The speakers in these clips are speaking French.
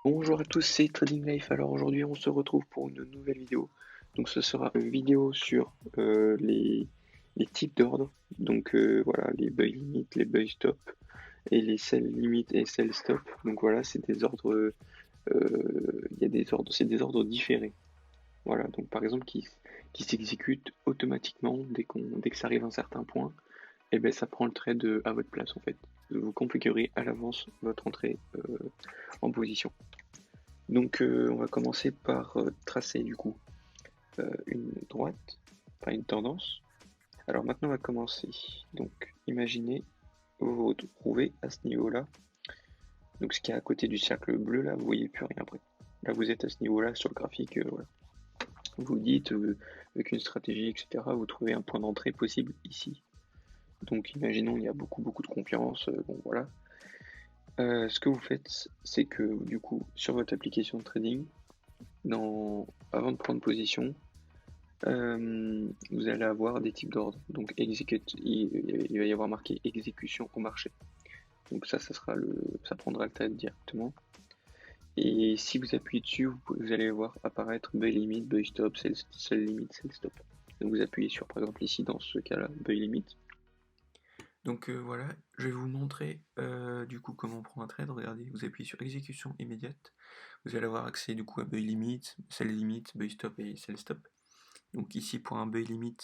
Bonjour à tous, c'est Trading Life. Alors aujourd'hui, on se retrouve pour une nouvelle vidéo. Donc ce sera une vidéo sur les types d'ordres. Donc voilà, les buy limit, les buy stop et les sell limit et sell stop. Donc voilà, c'est des ordres, il y a des ordres, c'est des ordres différés. Voilà, donc par exemple qui s'exécutent automatiquement dès que ça arrive à un certain point. Et ben ça prend le trade à votre place en fait. Vous configurez à l'avance votre entrée en position. Donc on va commencer par tracer du coup une droite, enfin une tendance. Alors maintenant on va commencer. Donc imaginez vous vous retrouvez à ce niveau-là. Donc ce qui est à côté du cercle bleu là, vous voyez plus rien après. Là vous êtes à ce niveau-là sur le graphique, voilà. Vous dites avec une stratégie, etc. Vous trouvez un point d'entrée possible ici. Donc imaginons il y a beaucoup de confiance, bon voilà. Ce que vous faites, c'est que du coup sur votre application de trading, avant de prendre position, vous allez avoir des types d'ordres. Donc il va y avoir marqué exécution au marché. Donc ça prendra le tag directement. Et si vous appuyez dessus, vous allez voir apparaître buy limit, buy stop, sell limit, sell stop. Donc vous appuyez sur par exemple ici dans ce cas-là buy limit. Donc voilà, je vais vous montrer du coup comment prendre un trade. Regardez, vous appuyez sur exécution immédiate. Vous allez avoir accès du coup à buy limit, sell limit, buy stop et sell stop. Donc ici pour un buy limit,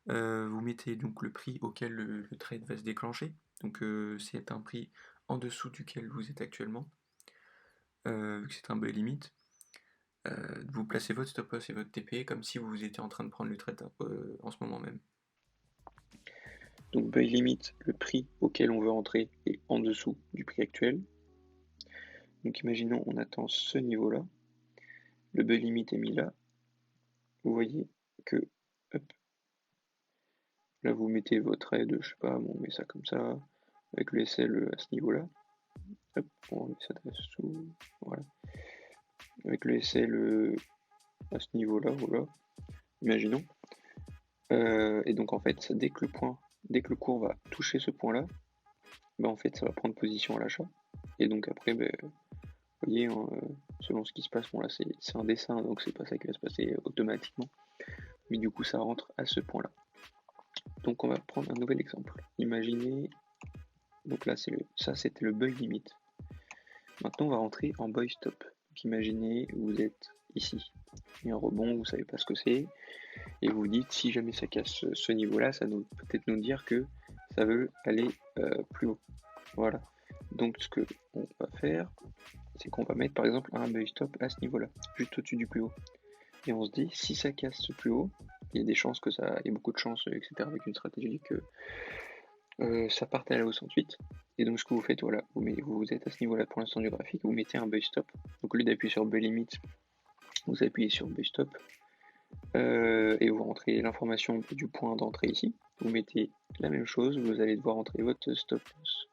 vous mettez donc le prix auquel le trade va se déclencher. Donc c'est un prix en dessous duquel vous êtes actuellement, vu que c'est un buy limit. Vous placez votre stop loss et votre TP comme si vous étiez en train de prendre le trade en ce moment même. Donc buy limit, le prix auquel on veut entrer est en dessous du prix actuel. Donc imaginons on attend ce niveau-là. Le buy limit est mis là. Vous voyez que hop, là vous mettez votre trade, je sais pas, on met ça comme ça, avec le SL à ce niveau-là. Hop, on met ça dessous, voilà. Avec le SL à ce niveau-là, voilà. Imaginons. Et donc en fait, dès que le cours va toucher ce point-là, bah en fait ça va prendre position à l'achat. Et donc après, bah, vous voyez, hein, selon ce qui se passe, bon là c'est un dessin, donc c'est pas ça qui va se passer automatiquement. Mais du coup ça rentre à ce point-là. Donc on va prendre un nouvel exemple. Imaginez, donc là ça c'était le buy limit. Maintenant on va rentrer en buy stop. Donc imaginez vous êtes ici. Il y a un rebond, vous savez pas ce que c'est, et vous vous dites si jamais ça casse ce niveau-là, ça nous peut-être nous dire que ça veut aller plus haut. Voilà. Donc ce que on va faire, c'est qu'on va mettre par exemple un buy stop à ce niveau-là, juste au-dessus du plus haut. Et on se dit si ça casse ce plus haut, il y a des chances que ça, il y a beaucoup de chances, etc. avec une stratégie que ça parte à la hausse ensuite. Et donc ce que vous faites, voilà, vous êtes à ce niveau-là pour l'instant du graphique, vous mettez un buy stop. Donc au lieu d'appuyer sur buy limit, vous appuyez sur buy stop. Et vous rentrez l'information du point d'entrée ici. Vous mettez la même chose, vous allez devoir entrer votre stop loss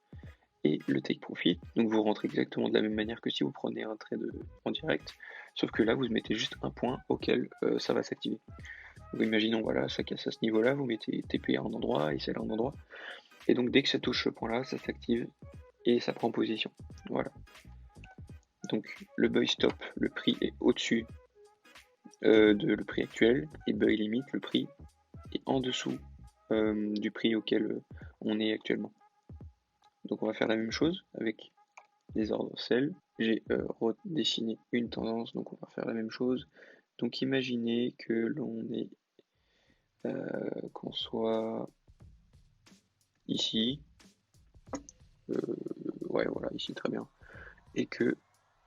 et le take profit. Donc vous rentrez exactement de la même manière que si vous prenez un trade en direct, sauf que là vous mettez juste un point auquel ça va s'activer. Donc imaginons, voilà, ça casse à ce niveau-là, vous mettez TP à un endroit et celle à un endroit. Et donc dès que ça touche ce point-là, ça s'active et ça prend position. Voilà. Donc le buy stop, le prix est au-dessus de le prix actuel, et buy limit, le prix est en dessous du prix auquel on est actuellement. Donc on va faire la même chose avec les ordres sell. J'ai redessiné une tendance, donc on va faire la même chose. Donc imaginez que l'on est qu'on soit ici, ouais voilà ici très bien, et que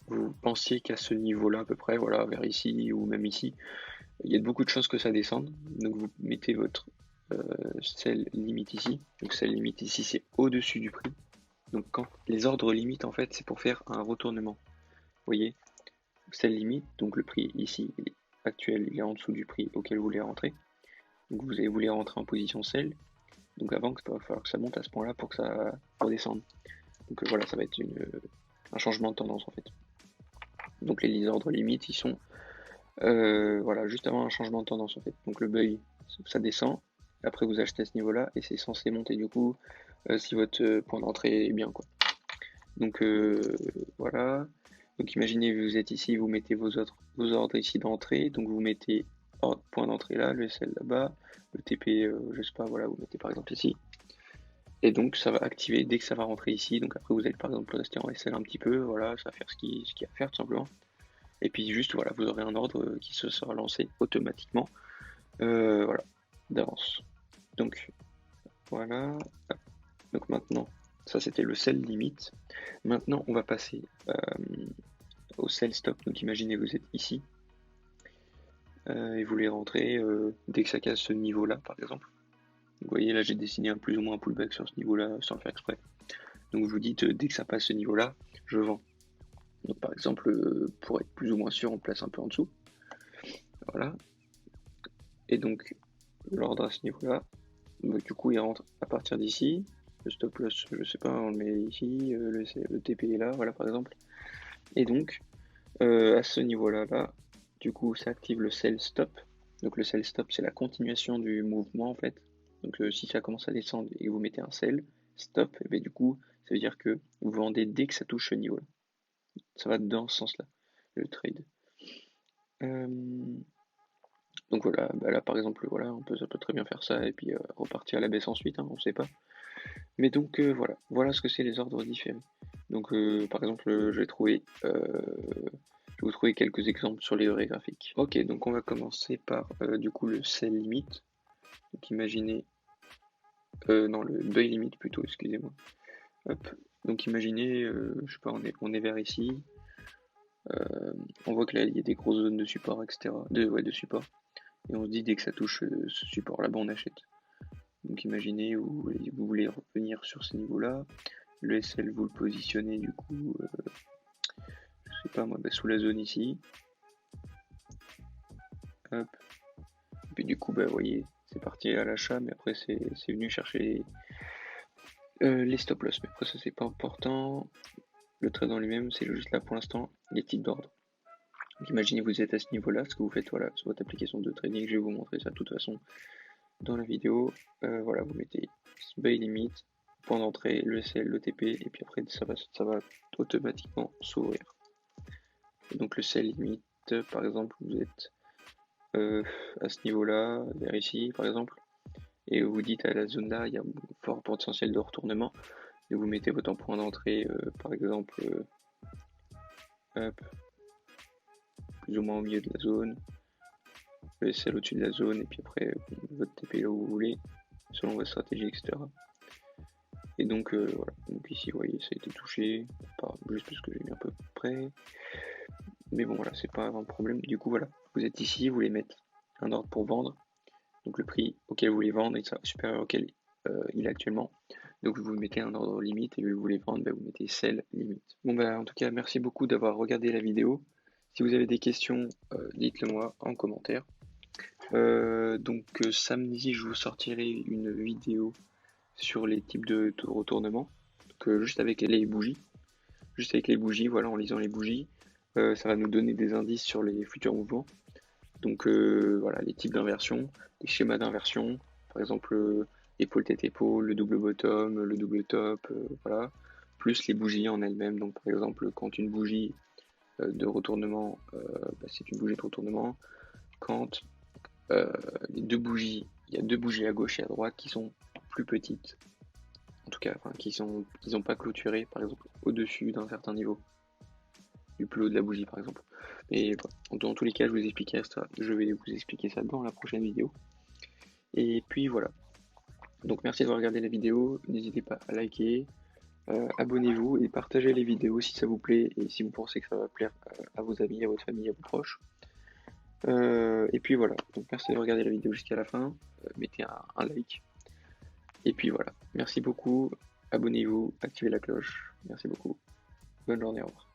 vous pensiez qu'à ce niveau-là à peu près, voilà vers ici ou même ici, il y a beaucoup de chances que ça descende. Donc vous mettez votre sell limite ici. Donc sell limite ici c'est au-dessus du prix. Donc quand les ordres limites en fait c'est pour faire un retournement. Vous voyez, sell limite, donc le prix ici actuel il est en dessous du prix auquel vous voulez rentrer. Donc vous voulez rentrer en position sell. Donc avant il va falloir que ça monte à ce point-là pour que ça redescende. Donc voilà, ça va être un changement de tendance en fait. Donc les ordres limites ils sont voilà, juste avant un changement de tendance en fait. Donc le buy, ça descend, après vous achetez à ce niveau-là, et c'est censé monter du coup si votre point d'entrée est bien quoi. Donc voilà. Donc imaginez, vous êtes ici, vous mettez vos ordres ici d'entrée, donc vous mettez point d'entrée là, le SL là-bas, le TP, je sais pas, voilà, vous mettez par exemple ici. Et donc ça va activer dès que ça va rentrer ici. Donc après vous allez par exemple rester en SL un petit peu, voilà, ça va faire ce qu'il y a à faire tout simplement. Et puis juste voilà, vous aurez un ordre qui se sera lancé automatiquement, voilà, d'avance. Donc voilà. Donc maintenant, ça c'était le sell limit. Maintenant on va passer au sell stop. Donc imaginez vous êtes ici et vous voulez rentrer dès que ça casse ce niveau-là par exemple. Vous voyez là j'ai dessiné plus ou moins un pullback sur ce niveau-là sans le faire exprès. Donc vous dites dès que ça passe ce niveau-là, je vends. Donc par exemple, pour être plus ou moins sûr, on place un peu en dessous. Voilà. Et donc l'ordre à ce niveau-là, du coup il rentre à partir d'ici. Le stop loss, je sais pas, on le met ici, le TP est là, voilà par exemple. Et donc à ce niveau-là, là, du coup ça active le sell stop. Donc le sell stop c'est la continuation du mouvement en fait. Donc si ça commence à descendre et que vous mettez un sell stop, et bien, du coup ça veut dire que vous vendez dès que ça touche ce niveau-là. Ça va dans ce sens-là, le trade. Donc voilà, bah là par exemple, voilà, ça peut très bien faire ça et puis repartir à la baisse ensuite, hein, on ne sait pas. Mais donc voilà ce que c'est les ordres différés. Donc par exemple, je vais vous trouver quelques exemples sur les vrais graphiques. Ok, donc on va commencer par du coup le sell limit. Donc imaginez, non le buy limit plutôt, excusez-moi. Hop. Donc imaginez, je sais pas, on est vers ici. On voit que là il y a des grosses zones de support, etc. De support. Et on se dit dès que ça touche ce support là-bas, on achète. Donc imaginez, vous voulez revenir sur ce niveau-là. Le SL, vous le positionnez du coup, je sais pas moi, sous la zone ici. Hop. Et puis du coup, vous voyez, c'est parti à l'achat, mais après c'est venu chercher les stop loss. Mais après ça c'est pas important. Le trade en lui-même, c'est juste là pour l'instant les types d'ordre. Donc imaginez vous êtes à ce niveau-là, ce que vous faites voilà, sur votre application de trading, je vais vous montrer ça de toute façon dans la vidéo. Voilà, vous mettez buy limit, point d'entrée, le SL, le TP, et puis après ça va automatiquement s'ouvrir. Donc le sell limit, par exemple, vous êtes à ce niveau-là, vers ici par exemple, et vous dites à la zone là, il y a un fort potentiel de retournement, et vous mettez votre point d'entrée, par exemple, hop, plus ou moins au milieu de la zone, le SL au-dessus de la zone, et puis après votre TP là où vous voulez, selon votre stratégie, etc. Et donc voilà, donc ici vous voyez ça a été touché, pas juste parce que j'ai mis un peu près, mais bon voilà, c'est pas un problème. Du coup voilà, vous êtes ici, vous voulez mettre un ordre pour vendre, donc le prix auquel vous voulez vendre est supérieur auquel il est actuellement. Donc vous mettez un ordre limite et vous voulez vendre, vous mettez sell limite. Bon en tout cas merci beaucoup d'avoir regardé la vidéo. Si vous avez des questions, dites-le moi en commentaire. Donc samedi je vous sortirai une vidéo sur les types de retournement, donc juste avec les bougies. Juste avec les bougies, voilà, en lisant les bougies, ça va nous donner des indices sur les futurs mouvements. Donc voilà, les types d'inversion, les schémas d'inversion, par exemple épaule tête épaule, le double bottom, le double top, voilà, plus les bougies en elles-mêmes. Donc par exemple, quand une bougie de retournement, c'est une bougie de retournement, quand les deux bougies, il y a deux bougies à gauche et à droite qui sont plus petites, en tout cas, enfin, qui n'ont pas clôturé, par exemple, au-dessus d'un certain niveau, du plus haut de la bougie, par exemple. Mais dans tous les cas, je vais vous expliquer ça dans la prochaine vidéo. Et puis voilà. Donc merci d'avoir regardé la vidéo. N'hésitez pas à liker, abonnez-vous et partagez les vidéos si ça vous plaît et si vous pensez que ça va plaire à vos amis, à votre famille, à vos proches. Et puis voilà. Donc merci d'avoir regardé la vidéo jusqu'à la fin. Mettez un like. Et puis voilà, merci beaucoup, abonnez-vous, activez la cloche, merci beaucoup, bonne journée, au revoir.